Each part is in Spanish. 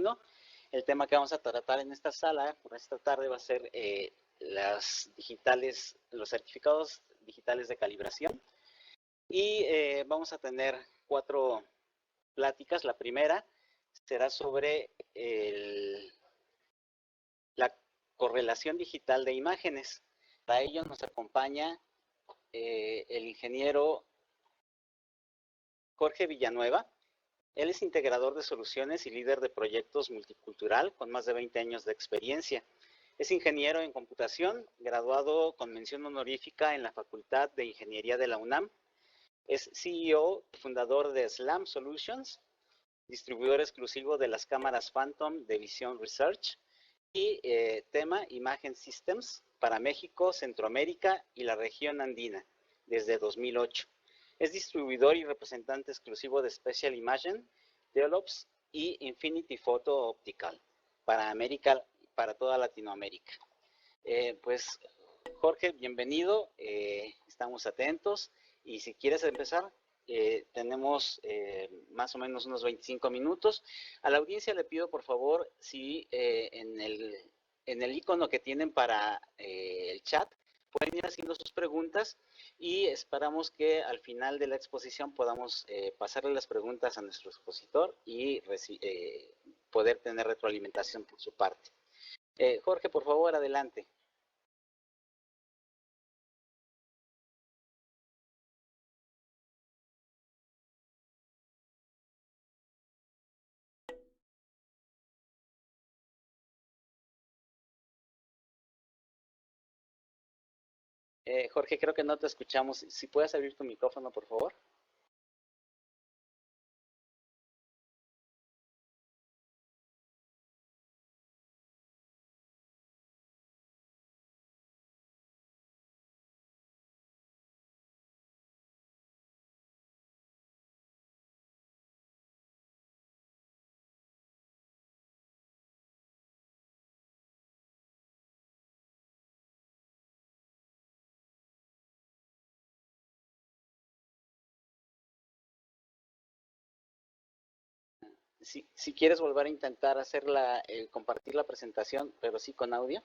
2021. El tema que vamos a tratar en esta sala, por esta tarde, va a ser los certificados digitales de calibración. Y vamos a tener 4 pláticas. La primera será sobre la correlación digital de imágenes. Para ello nos acompaña el ingeniero Jorge Villanueva. Él es integrador de soluciones y líder de proyectos multicultural con más de 20 años de experiencia. Es ingeniero en computación, graduado con mención honorífica en la Facultad de Ingeniería de la UNAM. Es CEO y fundador de SLAM Solutions, distribuidor exclusivo de las cámaras Phantom de Vision Research, y tema Imagen Systems para México, Centroamérica y la región andina desde 2008. Es distribuidor y representante exclusivo de Special Imagine, Develops y Infinity Photo Optical para toda Latinoamérica. Pues Jorge, bienvenido, estamos atentos y si quieres empezar, tenemos más o menos unos 25 minutos. A la audiencia le pido por favor si en el icono que tienen para el chat pueden ir haciendo sus preguntas y esperamos que al final de la exposición podamos pasarle las preguntas a nuestro expositor y poder tener retroalimentación por su parte. Jorge, por favor, adelante. Jorge, creo que no te escuchamos. Si puedes abrir tu micrófono, por favor. Si quieres volver a intentar compartir la presentación, pero sí con audio.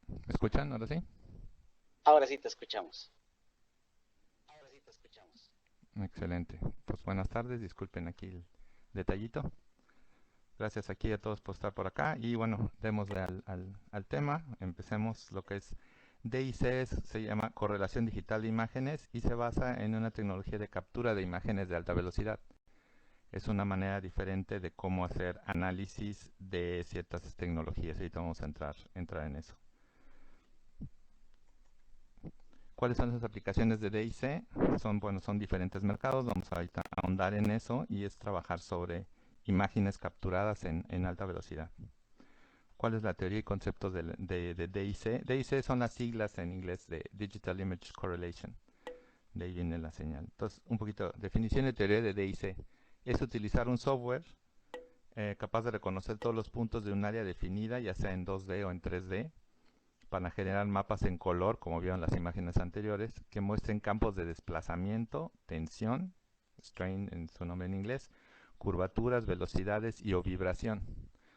¿Me escuchan ahora sí? Ahora sí te escuchamos. Excelente. Pues buenas tardes, disculpen aquí el detallito. Gracias aquí a todos por estar por acá y bueno, démosle al tema. Empecemos. Lo que es DIC se llama correlación digital de imágenes y se basa en una tecnología de captura de imágenes de alta velocidad. Es una manera diferente de cómo hacer análisis de ciertas tecnologías. Ahorita vamos a entrar en eso. ¿Cuáles son las aplicaciones de DIC? Son diferentes mercados. Vamos ahorita a ahondar en eso y es trabajar sobre imágenes capturadas en alta velocidad. ¿Cuál es la teoría y conceptos de DIC? DIC son las siglas en inglés de Digital Image Correlation. De ahí viene la señal. Entonces, un poquito, definición de teoría de DIC. Es utilizar un software capaz de reconocer todos los puntos de un área definida, ya sea en 2D o en 3D, para generar mapas en color, como vieron las imágenes anteriores, que muestren campos de desplazamiento, tensión, strain en su nombre en inglés, curvaturas, velocidades y o vibración.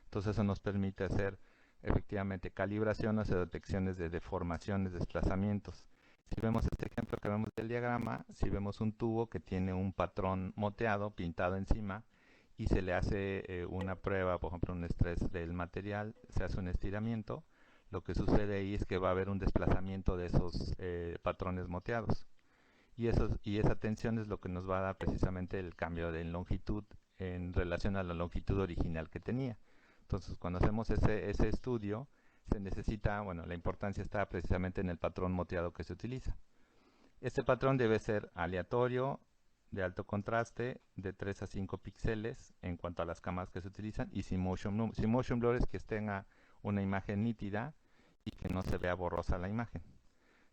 Entonces eso nos permite hacer efectivamente calibraciones o detecciones de deformaciones, desplazamientos. Si vemos este ejemplo que vemos del diagrama, si vemos un tubo que tiene un patrón moteado, pintado encima, y se le hace una prueba, por ejemplo un estrés del material, se hace un estiramiento, lo que sucede ahí es que va a haber un desplazamiento de esos patrones moteados. Y esa tensión es lo que nos va a dar precisamente el cambio de longitud en relación a la longitud original que tenía. Entonces, cuando hacemos ese estudio, se necesita, bueno, la importancia está precisamente en el patrón moteado que se utiliza. Este patrón debe ser aleatorio, de alto contraste, de 3 a 5 píxeles en cuanto a las cámaras que se utilizan, y sin motion blur es que tenga una imagen nítida y que no se vea borrosa la imagen.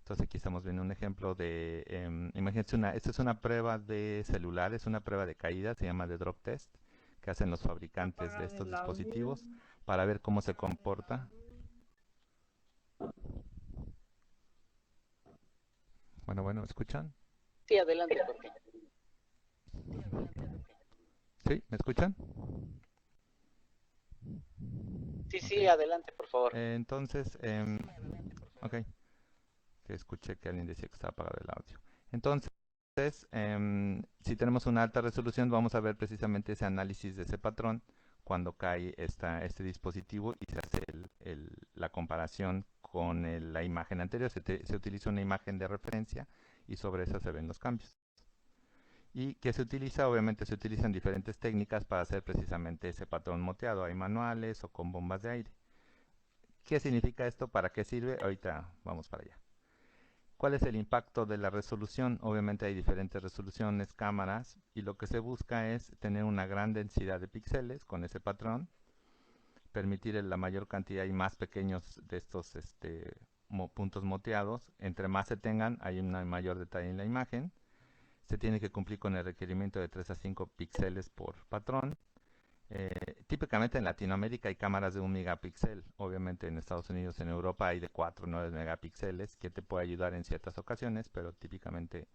Entonces aquí estamos viendo un ejemplo de, imagínense, esta es una prueba de celulares, una prueba de caída, se llama de drop test, que hacen los fabricantes de estos dispositivos para ver cómo se comporta. Bueno, ¿escuchan? Sí, adelante, Jorge. ¿Sí? ¿Me escuchan? Sí, adelante, por favor. Entonces, ok, que escuché que alguien decía que estaba apagado el audio. Entonces, si tenemos una alta resolución, vamos a ver precisamente ese análisis de ese patrón cuando cae este dispositivo y se hace la comparación con la imagen anterior. Se utiliza una imagen de referencia y sobre esa se ven los cambios. ¿Y qué se utiliza? Obviamente se utilizan diferentes técnicas para hacer precisamente ese patrón moteado. Hay manuales o con bombas de aire. ¿Qué significa esto? ¿Para qué sirve? Ahorita vamos para allá. ¿Cuál es el impacto de la resolución? Obviamente hay diferentes resoluciones, cámaras, y lo que se busca es tener una gran densidad de píxeles con ese patrón, permitir la mayor cantidad y más pequeños de estos puntos moteados. Entre más se tengan, hay un mayor detalle en la imagen. Se tiene que cumplir con el requerimiento de 3 a 5 píxeles por patrón. Típicamente en Latinoamérica hay cámaras de 1 megapíxel, obviamente en Estados Unidos, en Europa hay de 4 o 9 megapíxeles que te puede ayudar en ciertas ocasiones, pero típicamente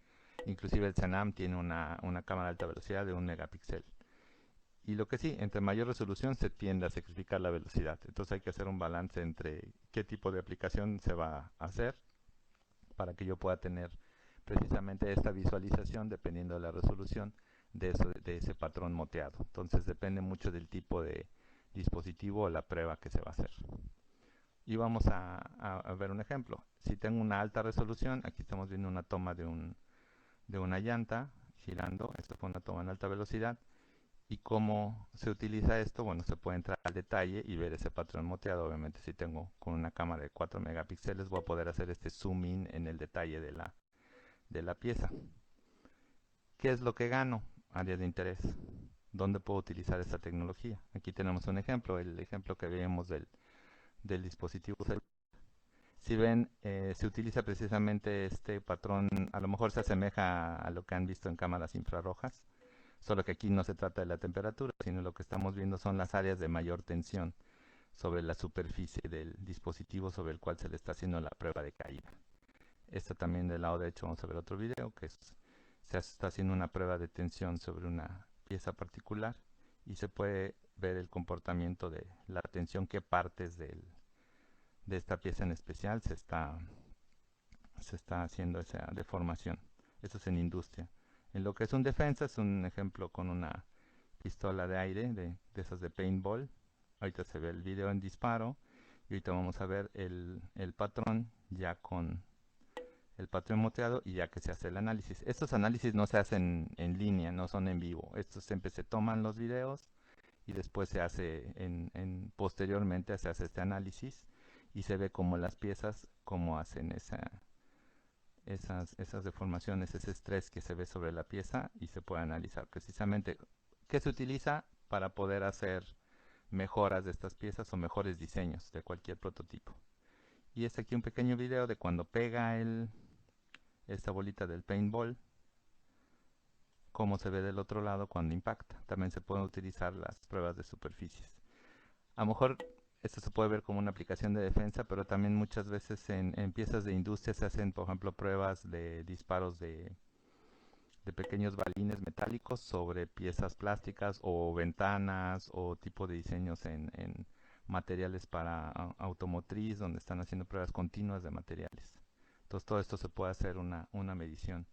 inclusive el Xenam tiene una cámara de alta velocidad de 1 megapíxel. Y lo que sí, entre mayor resolución se tiende a sacrificar la velocidad, entonces hay que hacer un balance entre qué tipo de aplicación se va a hacer para que yo pueda tener precisamente esta visualización dependiendo de la resolución de ese patrón moteado. Entonces depende mucho del tipo de dispositivo o la prueba que se va a hacer. Y vamos a ver un ejemplo. Si tengo una alta resolución, aquí estamos viendo una toma de una llanta girando. Esto fue una toma en alta velocidad. ¿Y cómo se utiliza esto? Bueno, se puede entrar al detalle y ver ese patrón moteado. Obviamente si tengo con una cámara de 4 megapíxeles voy a poder hacer este zoom in en el detalle de la pieza. ¿Qué es lo que gano? Áreas de interés. ¿Dónde puedo utilizar esta tecnología? Aquí tenemos un ejemplo, el ejemplo que veíamos del dispositivo celular. Si ven, se utiliza precisamente este patrón, a lo mejor se asemeja a lo que han visto en cámaras infrarrojas, solo que aquí no se trata de la temperatura, sino lo que estamos viendo son las áreas de mayor tensión sobre la superficie del dispositivo sobre el cual se le está haciendo la prueba de caída. Esta también del lado derecho vamos a ver otro video que se está haciendo una prueba de tensión sobre una pieza particular y se puede ver el comportamiento de la tensión, qué partes de esta pieza en especial se está haciendo esa deformación. Eso es en industria. En lo que es un defensa es un ejemplo con una pistola de aire de esas de paintball. Ahorita se ve el video en disparo y ahorita vamos a ver el patrón ya con el patrón moteado y ya que se hace el análisis. Estos análisis no se hacen en línea, no son en vivo. Estos siempre se toman los videos y después se hace posteriormente se hace este análisis y se ve como las piezas, cómo hacen esas deformaciones, ese estrés que se ve sobre la pieza y se puede analizar precisamente qué se utiliza para poder hacer mejoras de estas piezas o mejores diseños de cualquier prototipo. Y es aquí un pequeño video de cuando pega esta bolita del paintball, cómo se ve del otro lado cuando impacta. También se pueden utilizar las pruebas de superficies. A lo mejor esto se puede ver como una aplicación de defensa, pero también muchas veces en piezas de industria se hacen, por ejemplo, pruebas de disparos de pequeños balines metálicos sobre piezas plásticas o ventanas o tipo de diseños en materiales para automotriz, donde están haciendo pruebas continuas de materiales. Entonces todo esto se puede hacer una medición.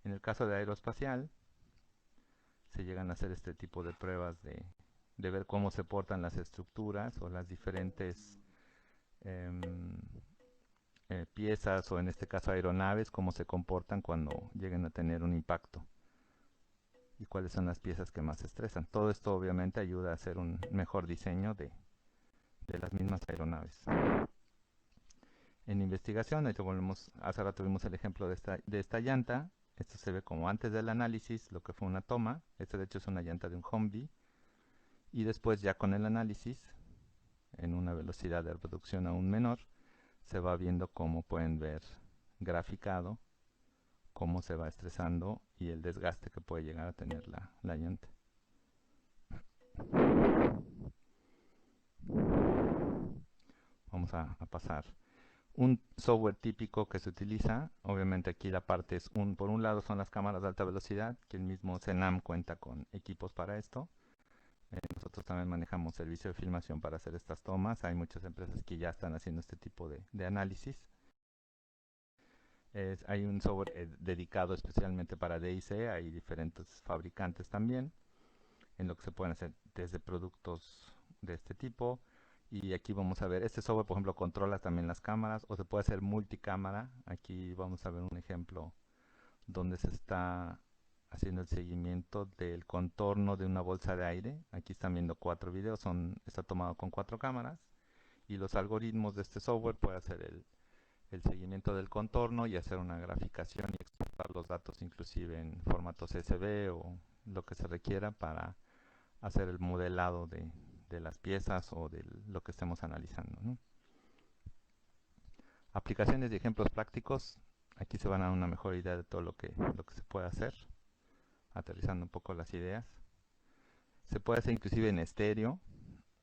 En el caso de aeroespacial, se llegan a hacer este tipo de pruebas de ver cómo se portan las estructuras o las diferentes piezas, o en este caso aeronaves, cómo se comportan cuando lleguen a tener un impacto y cuáles son las piezas que más se estresan. Todo esto obviamente ayuda a hacer un mejor diseño de las mismas aeronaves. En investigación, hace rato vimos el ejemplo de esta llanta. Esto se ve como antes del análisis, lo que fue una toma. Esta de hecho es una llanta de un Humvee. Y después ya con el análisis, en una velocidad de reproducción aún menor, se va viendo cómo pueden ver graficado cómo se va estresando y el desgaste que puede llegar a tener la llanta. Vamos a pasar. Un software típico que se utiliza, obviamente aquí la parte es, por un lado son las cámaras de alta velocidad, que el mismo CENAM cuenta con equipos para esto. Nosotros también manejamos servicio de filmación para hacer estas tomas. Hay muchas empresas que ya están haciendo este tipo de análisis. Hay un software dedicado especialmente para DIC, hay diferentes fabricantes también, en lo que se pueden hacer desde productos de este tipo. Y aquí vamos a ver, este software por ejemplo controla también las cámaras, o se puede hacer multicámara. Aquí vamos a ver un ejemplo donde se está haciendo el seguimiento del contorno de una bolsa de aire. Aquí están viendo 4 videos, está tomado con 4 cámaras, y los algoritmos de este software pueden hacer el seguimiento del contorno y hacer una graficación y exportar los datos inclusive en formato CSV o lo que se requiera para hacer el modelado de las piezas o de lo que estemos analizando, ¿no? Aplicaciones y ejemplos prácticos. Aquí se van a dar una mejor idea de todo lo que se puede hacer, aterrizando un poco las ideas. Se puede hacer inclusive en estéreo.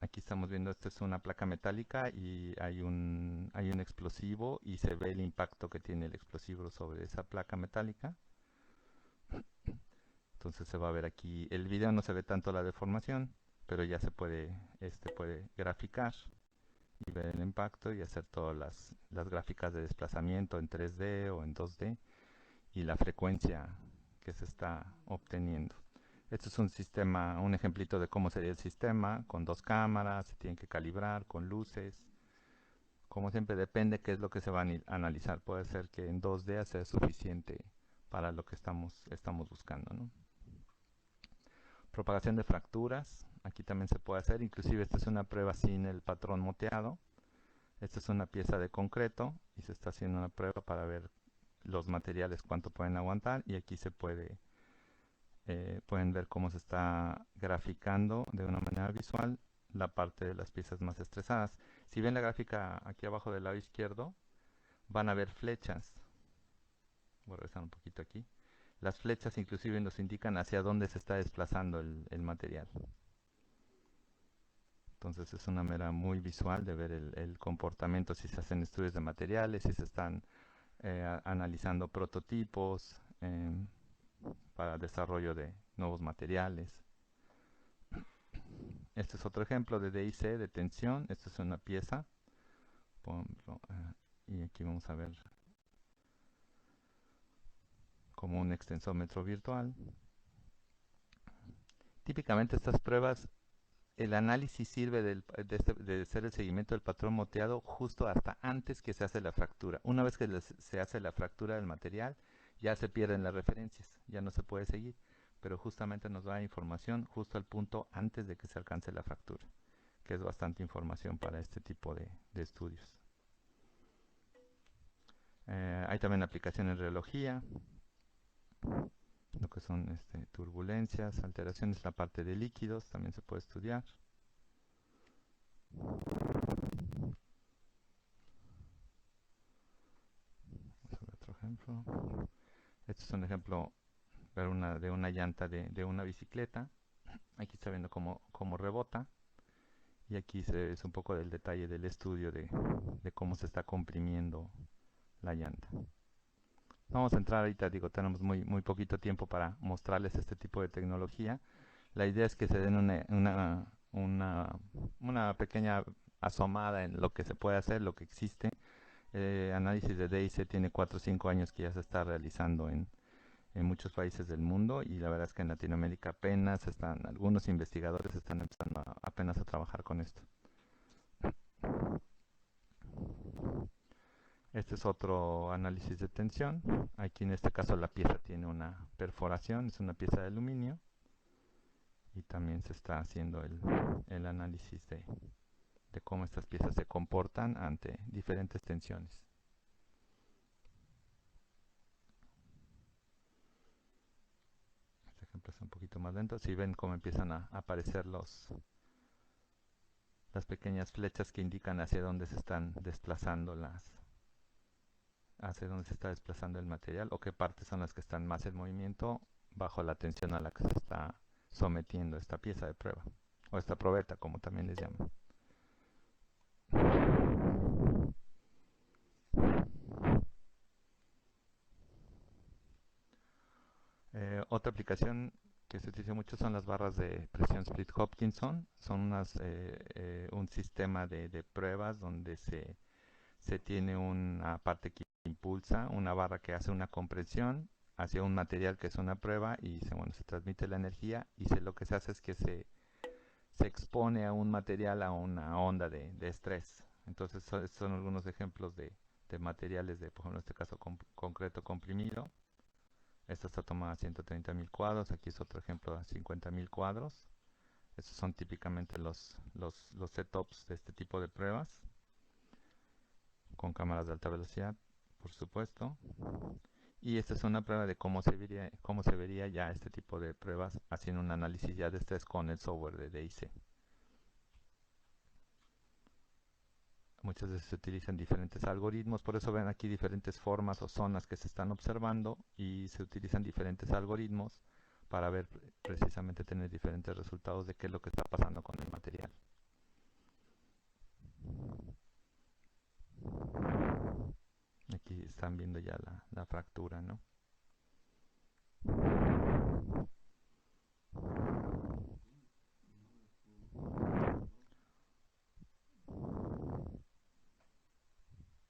Aquí estamos viendo, esta es una placa metálica y hay un explosivo y se ve el impacto que tiene el explosivo sobre esa placa metálica. Entonces se va a ver aquí, el video no se ve tanto la deformación, pero ya se puede graficar y ver el impacto y hacer todas las gráficas de desplazamiento en 3D o en 2D y la frecuencia que se está obteniendo. Este es un sistema, un ejemplito de cómo sería el sistema, con 2 cámaras, se tienen que calibrar con luces. Como siempre depende qué es lo que se va a analizar. Puede ser que en 2D sea suficiente para lo que estamos buscando, ¿no? Propagación de fracturas, aquí también se puede hacer, inclusive esta es una prueba sin el patrón moteado. Esta es una pieza de concreto y se está haciendo una prueba para ver los materiales cuánto pueden aguantar, y aquí se pueden ver cómo se está graficando de una manera visual la parte de las piezas más estresadas. Si ven la gráfica aquí abajo del lado izquierdo, van a ver flechas. Voy a regresar un poquito aquí. Las flechas inclusive nos indican hacia dónde se está desplazando el material. Entonces es una manera muy visual de ver el comportamiento, si se hacen estudios de materiales, si se están analizando prototipos para desarrollo de nuevos materiales. Este es otro ejemplo de DIC, de tensión. Esta es una pieza, por ejemplo, y aquí vamos a ver como un extensómetro virtual. Típicamente estas pruebas, el análisis sirve de hacer el seguimiento del patrón moteado justo hasta antes que se hace la fractura. Una vez que se hace la fractura del material, ya se pierden las referencias, ya no se puede seguir, pero justamente nos da información justo al punto antes de que se alcance la fractura, que es bastante información para este tipo de estudios. Hay también aplicaciones en radiología, lo que son turbulencias, alteraciones en la parte de líquidos, también se puede estudiar. Vamos a ver otro ejemplo. Este es un ejemplo de una llanta de una bicicleta. Aquí está viendo cómo rebota. Y aquí es un poco del detalle del estudio de cómo se está comprimiendo la llanta. Vamos a entrar ahorita, digo, tenemos muy poquito tiempo para mostrarles este tipo de tecnología. La idea es que se den una pequeña asomada en lo que se puede hacer, lo que existe. Análisis de DIC tiene 4 o 5 años que ya se está realizando en muchos países del mundo, y la verdad es que en Latinoamérica algunos investigadores están empezando apenas a trabajar con esto. Este es otro análisis de tensión. Aquí en este caso la pieza tiene una perforación, es una pieza de aluminio, y también se está haciendo el análisis de cómo estas piezas se comportan ante diferentes tensiones. Este ejemplo es un poquito más lento. Si ven cómo empiezan a aparecer las pequeñas flechas que indican hacia dónde se están desplazando hacia dónde se está desplazando el material o qué partes son las que están más en movimiento bajo la tensión a la que se está sometiendo esta pieza de prueba o esta probeta, como también les llaman. Otra aplicación que se utiliza mucho son las barras de presión Split Hopkinson. Son un sistema de pruebas donde se tiene una parte que impulsa, una barra que hace una compresión hacia un material que es una prueba y se transmite la energía y lo que se hace es que se expone a un material a una onda de estrés. Entonces son algunos ejemplos de materiales de, por ejemplo, en este caso concreto comprimido. Esta está tomada a 130.000 cuadros, aquí es otro ejemplo a 50.000 cuadros. Estos son típicamente los setups de este tipo de pruebas, con cámaras de alta velocidad, por supuesto. Y esta es una prueba de cómo se vería ya este tipo de pruebas haciendo un análisis ya de estrés con el software de DIC. Muchas veces se utilizan diferentes algoritmos, por eso ven aquí diferentes formas o zonas que se están observando y se utilizan diferentes algoritmos para ver precisamente tener diferentes resultados de qué es lo que está pasando con el material. Aquí están viendo ya la fractura, ¿no?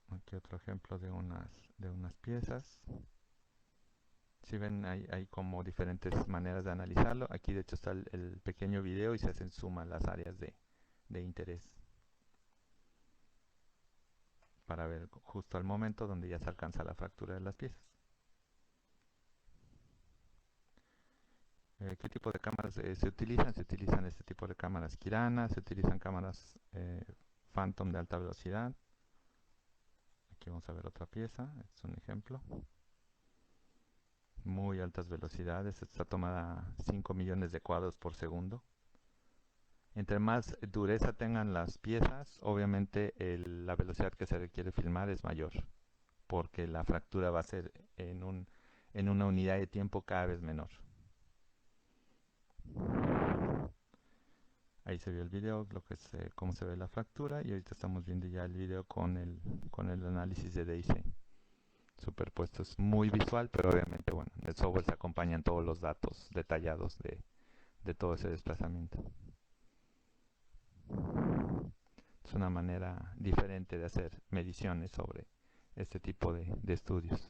Aquí otro ejemplo de unas piezas. Si ven, hay como diferentes maneras de analizarlo. Aquí de hecho está el pequeño video y se hacen suma las áreas de interés para ver justo al momento donde ya se alcanza la fractura de las piezas. ¿Qué tipo de cámaras se utilizan? Se utilizan este tipo de cámaras Kirana, se utilizan cámaras Phantom de alta velocidad. Aquí vamos a ver otra pieza, este es un ejemplo. Muy altas velocidades, está tomada a 5 millones de cuadros por segundo. Entre más dureza tengan las piezas, obviamente la velocidad que se requiere filmar es mayor, porque la fractura va a ser en una unidad de tiempo cada vez menor. Ahí se vio el video, cómo se ve la fractura, y ahorita estamos viendo ya el video con el análisis de DIC superpuesto. Es muy visual, pero obviamente, bueno, en el software se acompañan todos los datos detallados de todo ese desplazamiento. Es una manera diferente de hacer mediciones sobre este tipo de estudios.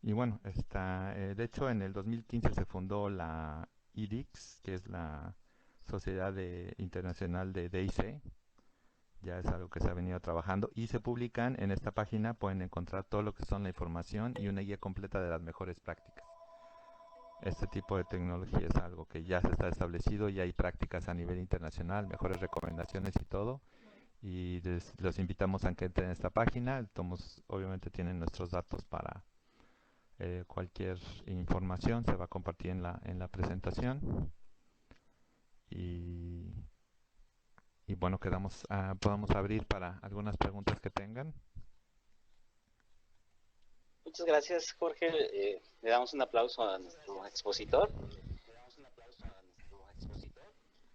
Y bueno, de hecho en el 2015 se fundó la IDIX, que es la Sociedad Internacional de DIC. Ya es algo que se ha venido trabajando y se publican en esta página, pueden encontrar todo lo que son la información y una guía completa de las mejores prácticas. Este tipo de tecnología es algo que ya se está establecido y hay prácticas a nivel internacional, mejores recomendaciones y todo. Y los invitamos a que entren en esta página. Obviamente tienen nuestros datos para cualquier información, se va a compartir en la presentación. Y bueno, podamos abrir para algunas preguntas que tengan. Muchas gracias, Jorge. Le damos un aplauso a nuestro expositor.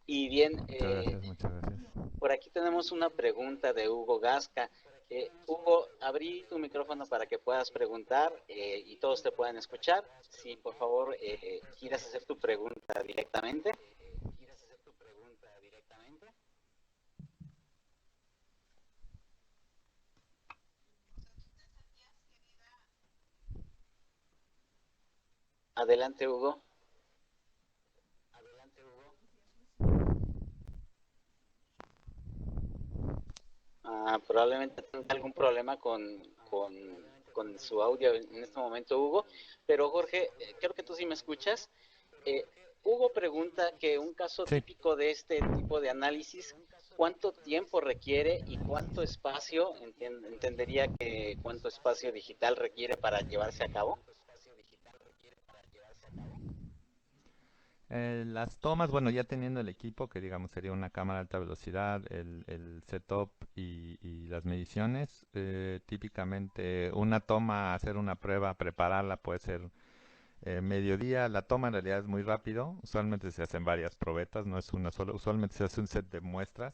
Y bien, muchas gracias. Por aquí tenemos una pregunta de Hugo Gasca. Hugo, abrí tu micrófono para que puedas preguntar y todos te puedan escuchar. Si por favor quieres hacer tu pregunta directamente. Adelante, Hugo. Probablemente tenga algún problema con su audio en este momento, Hugo. Pero Jorge, creo que tú sí me escuchas. Hugo pregunta que un caso típico de este tipo de análisis, ¿cuánto tiempo requiere y cuánto espacio, entendería que cuánto espacio digital requiere para llevarse a cabo? Las tomas, bueno, ya teniendo el equipo, que digamos sería una cámara de alta velocidad, el setup y las mediciones, típicamente una toma, hacer una prueba, prepararla puede ser mediodía. La toma en realidad es muy rápido, usualmente se hacen varias probetas, no es una sola, usualmente se hace un set de muestras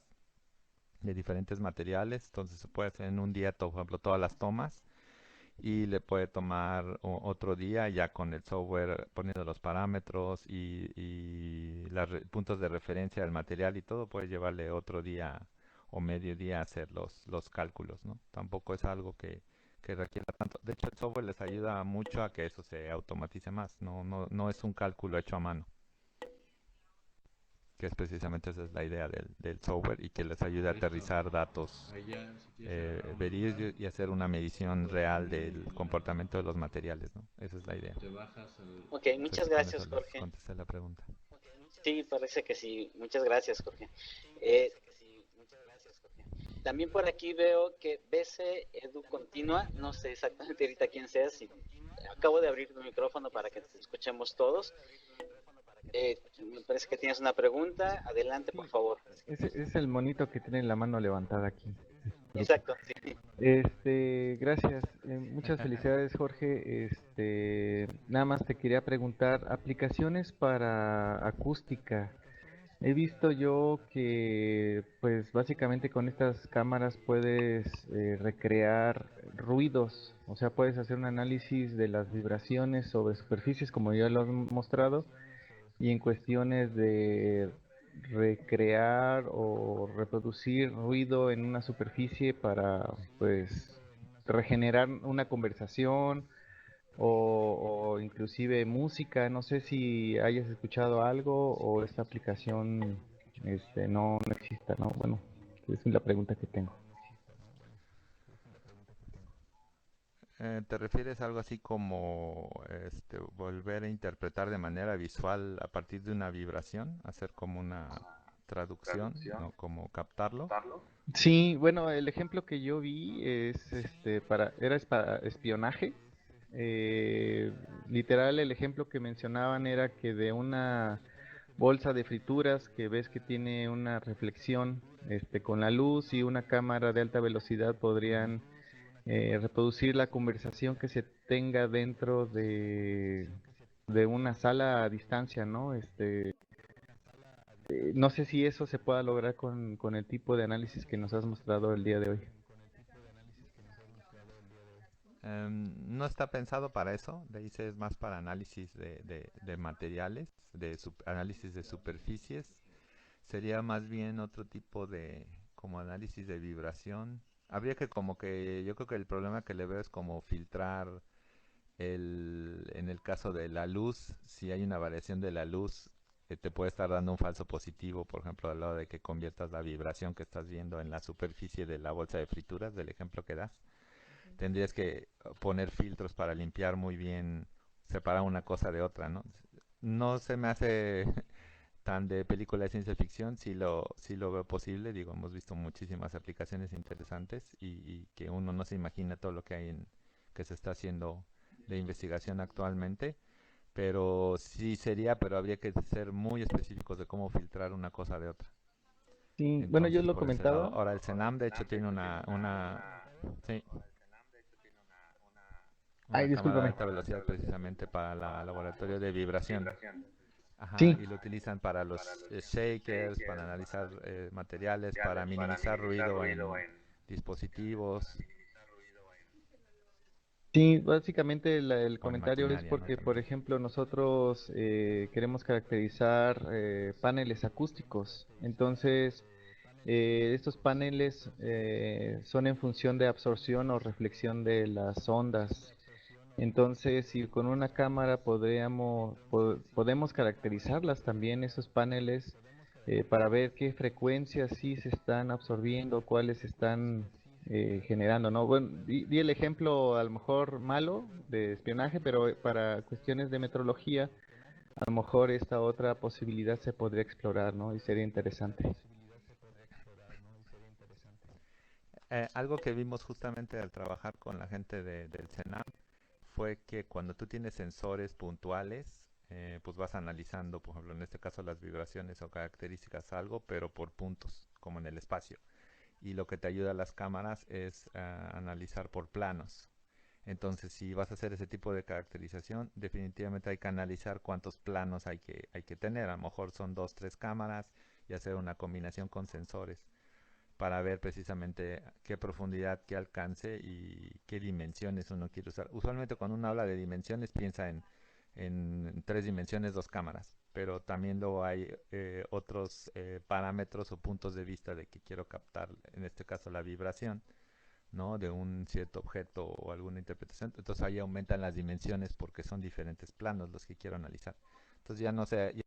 de diferentes materiales, entonces se puede hacer en un día, por ejemplo, todas las tomas y le puede tomar otro día ya con el software poniendo los parámetros y los puntos de referencia del material y todo, puede llevarle otro día o medio día a hacer los cálculos, ¿no? Tampoco es algo que requiera tanto. De hecho, el software les ayuda mucho a que eso se automatice más, no es un cálculo hecho a mano, que es precisamente esa es la idea del software y que les ayude a aterrizar datos verídicos y hacer una medición real del comportamiento de los materiales, ¿no? Esa es la idea. Ok, No sé muchas si con eso gracias, les Jorge. contesté la pregunta. Sí, parece que sí. Muchas gracias, Jorge. También por aquí veo que BC Edu Continua, no sé exactamente ahorita quién sea, si acabo de abrir tu micrófono para que te escuchemos todos. Me parece que tienes una pregunta. Adelante, por Sí, favor. ese es el monito que tiene la mano levantada aquí. Grupo. Exacto, sí. Gracias. Muchas felicidades, Jorge. Nada más te quería preguntar, aplicaciones para acústica. He visto yo que, pues, básicamente con estas cámaras puedes recrear ruidos, o sea, puedes hacer un análisis de las vibraciones sobre superficies, como ya lo has mostrado, y en cuestiones de recrear o reproducir ruido en una superficie para pues regenerar una conversación o inclusive música. No sé si hayas escuchado algo o esta aplicación no exista, ¿no? Bueno, esa es la pregunta que tengo. ¿Te refieres a algo así como volver a interpretar de manera visual a partir de una vibración, hacer como una traducción, ¿no? Como captarlo? Sí, bueno, el ejemplo que yo vi es para espionaje. Eh, Literal, el ejemplo que mencionaban era que de una bolsa de frituras que ves que tiene una reflexión con la luz y una cámara de alta velocidad podrían reproducir la conversación que se tenga dentro de una sala a distancia, ¿no? No sé si eso se pueda lograr con el tipo de análisis que nos has mostrado el día de hoy. No está pensado para eso, de ahí es más para análisis de materiales, análisis de superficies. Sería más bien otro tipo de como análisis de vibración. Habría que como que yo creo que el problema que le veo es como filtrar en el caso de la luz, si hay una variación de la luz, te puede estar dando un falso positivo, por ejemplo, al lado de que conviertas la vibración que estás viendo en la superficie de la bolsa de frituras, del ejemplo que das. Tendrías que poner filtros para limpiar muy bien, separar una cosa de otra, ¿no? No se me hace tan de película de ciencia ficción, sí lo veo posible, digo, hemos visto muchísimas aplicaciones interesantes y que uno no se imagina todo lo que hay que se está haciendo de investigación actualmente, pero sí sería, pero habría que ser muy específicos de cómo filtrar una cosa de otra. Sí, bueno, yo Entonces, lo por ese lado. comentaba. Ahora, el CENAM, de hecho, tiene sí, Ay, una cámara de discúlpame. alta velocidad precisamente para el laboratorio de vibración. Ajá, Sí, y lo utilizan para los shakers, para analizar materiales, para minimizar ruido en dispositivos sí, básicamente el o en comentario es maquinaria, ¿no? porque, por También. ejemplo, nosotros queremos caracterizar paneles acústicos. Entonces, estos paneles son en función de absorción o reflexión de las ondas. Entonces, si con una cámara podemos caracterizarlas también, esos paneles, para ver qué frecuencias sí se están absorbiendo, cuáles están generando, ¿no? Bueno, di el ejemplo a lo mejor malo de espionaje, pero para cuestiones de metrología, a lo mejor esta otra posibilidad se podría explorar, ¿no? Y sería interesante. Algo que vimos justamente al trabajar con la gente del CENAM fue que cuando tú tienes sensores puntuales, pues vas analizando, por ejemplo, en este caso las vibraciones o características algo, pero por puntos, como en el espacio. Y lo que te ayuda a las cámaras es analizar por planos. Entonces, si vas a hacer ese tipo de caracterización, definitivamente hay que analizar cuántos planos hay que tener. A lo mejor son 2, 3 cámaras y hacer una combinación con sensores para ver precisamente qué profundidad, qué alcance y qué dimensiones uno quiere usar. Usualmente cuando uno habla de dimensiones piensa en 3 dimensiones, 2 cámaras, pero también luego hay otros parámetros o puntos de vista de que quiero captar, en este caso la vibración, ¿no? De un cierto objeto o alguna interpretación. Entonces ahí aumentan las dimensiones porque son diferentes planos los que quiero analizar. Entonces ya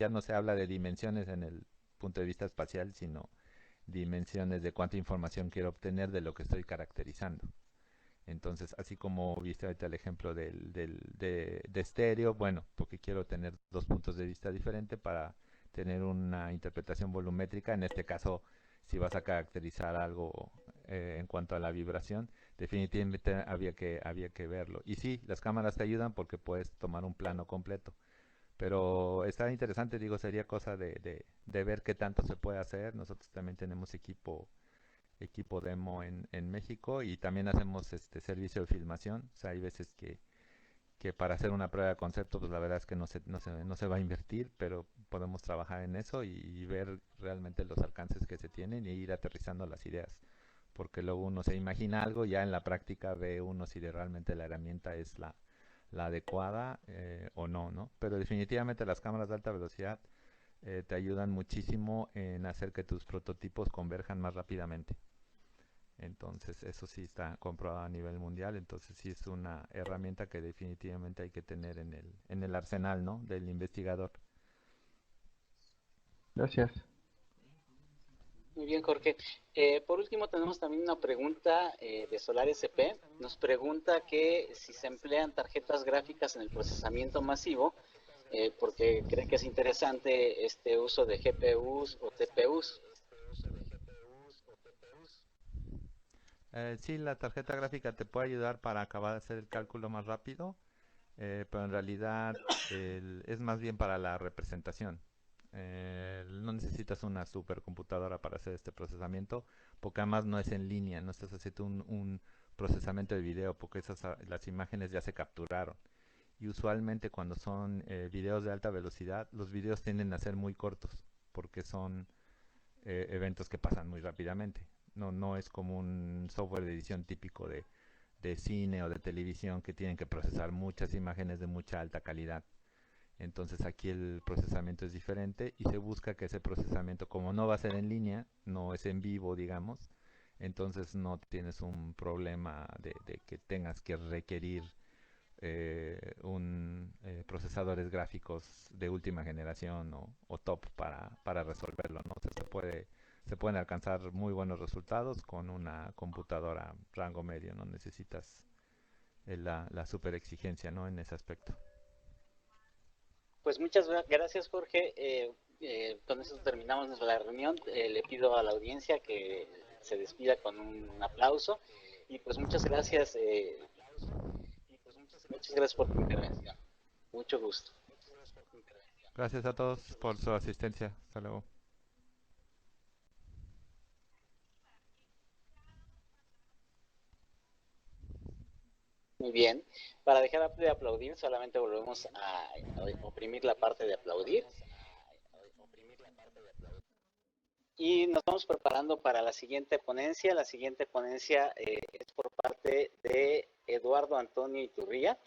no se habla de dimensiones en el punto de vista espacial, sino dimensiones de cuánta información quiero obtener de lo que estoy caracterizando. Entonces, así como viste ahorita el ejemplo de estéreo, bueno, porque quiero tener 2 puntos de vista diferentes para tener una interpretación volumétrica. En este caso, si vas a caracterizar algo en cuanto a la vibración, definitivamente había que verlo. Y sí, las cámaras te ayudan porque puedes tomar un plano completo. Pero está interesante, digo, sería cosa de ver qué tanto se puede hacer. Nosotros también tenemos equipo demo en México y también hacemos este servicio de filmación. O sea, hay veces que para hacer una prueba de concepto, pues la verdad es que no se va a invertir, pero podemos trabajar en eso y ver realmente los alcances que se tienen y ir aterrizando las ideas. Porque luego uno se imagina algo, ya en la práctica ve uno si realmente la herramienta es la adecuada o no, ¿no? Pero definitivamente las cámaras de alta velocidad te ayudan muchísimo en hacer que tus prototipos converjan más rápidamente. Entonces, eso sí está comprobado a nivel mundial. Entonces, sí es una herramienta que definitivamente hay que tener en el arsenal, ¿no? Del investigador. Gracias. Muy bien, Jorge. Por último, tenemos también una pregunta de Solar SP. Nos pregunta que si se emplean tarjetas gráficas en el procesamiento masivo, porque cree que es interesante este uso de GPUs o TPUs. Sí, la tarjeta gráfica te puede ayudar para acabar de hacer el cálculo más rápido, pero en realidad es más bien para la representación. No necesitas una supercomputadora para hacer este procesamiento, porque además no es en línea, no estás haciendo un procesamiento de video, porque las imágenes ya se capturaron. Y usualmente cuando son videos de alta velocidad, los videos tienden a ser muy cortos, porque son eventos que pasan muy rápidamente. No es como un software de edición típico de cine o de televisión que tienen que procesar muchas imágenes de mucha alta calidad. Entonces aquí el procesamiento es diferente y se busca que ese procesamiento, como no va a ser en línea, no es en vivo, digamos, entonces no tienes un problema de que tengas que requerir procesadores gráficos de última generación o top para resolverlo, ¿no? O sea, se pueden alcanzar muy buenos resultados con una computadora rango medio, no necesitas la super exigencia, ¿no? En ese aspecto. Pues muchas gracias, Jorge. Con eso terminamos la reunión. Le pido a la audiencia que se despida con un aplauso. Y pues muchas gracias por tu intervención. Mucho gusto. Gracias a todos por su asistencia. Hasta luego. Muy bien. Para dejar de aplaudir, solamente volvemos a oprimir la parte de aplaudir. Y nos vamos preparando para la siguiente ponencia. La siguiente ponencia es por parte de Eduardo Antonio Iturría.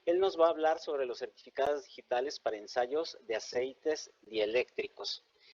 Él nos va a hablar sobre los certificados digitales para ensayos de aceites dieléctricos.